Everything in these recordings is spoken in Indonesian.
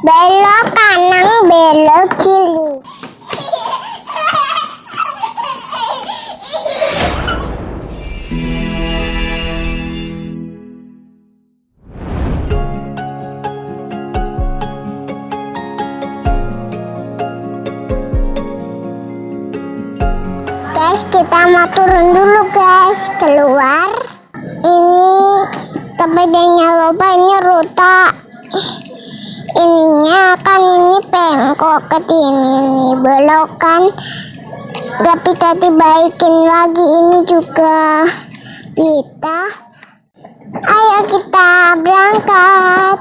Belok kanan belok kiri. Guys, kita mau turun dulu guys, keluar. Ini sepedanya Lova, ini rute. Ininya kan ini pengkok ke sini nih, belokan. Tapi tadi baikin lagi ini juga kita. Ayo kita berangkat.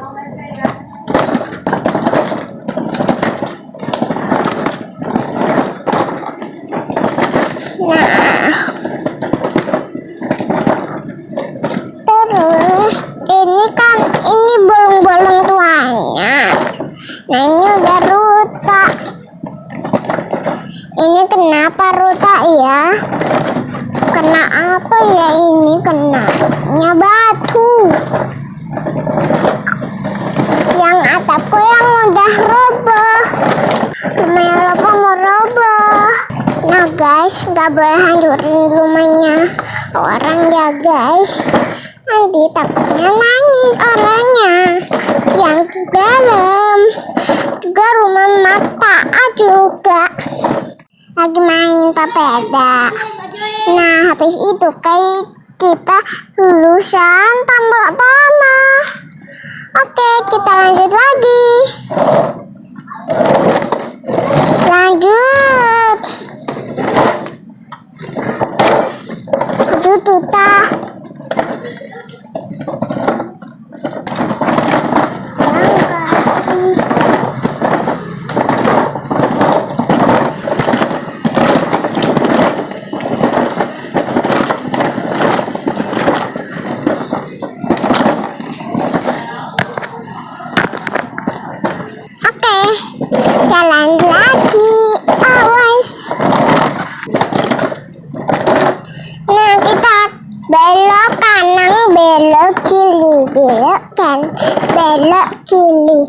Nah, terus ini kan ini bolong-bolong tuanya. Nah, ini udah rute. Ini kenapa rute ya? Kena apa ya ini? Kenanya batu. Yang atapku yang udah roboh. Rumahnya Lova mau roboh. Nah guys, nggak boleh hancurin rumahnya orang ya guys. Nanti takutnya nangis orangnya yang di dalam. Juga rumah mata juga lagi main sepeda. Nah habis itu kayak kita lulusan tambah tanah. Oke, kita lanjut lagi. Lanjut. Aduh tutah. Jalan lagi, awas. Nah kita belok kanan belok kiri, belok kan belok kiri.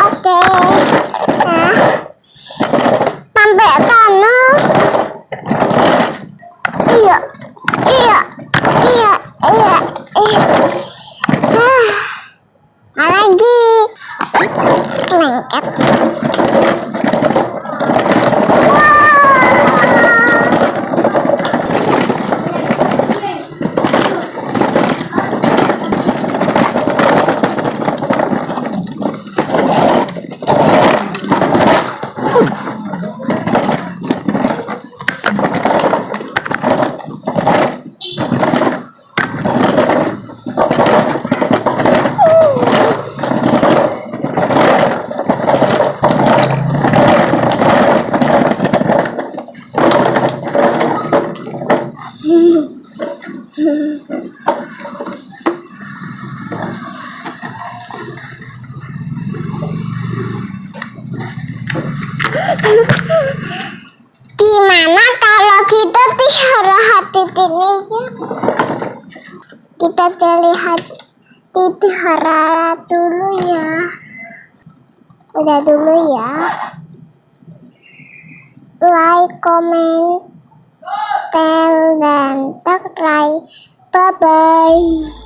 Oke, nah sampai sana. Iya, iya, iya, iya, lagi lengket. Gimana kalau kita pelihara hati ini ya? Kita lihat dipelihara dulu ya. Udah dulu ya. Like, comment, tell, dan subscribe. Bye-bye.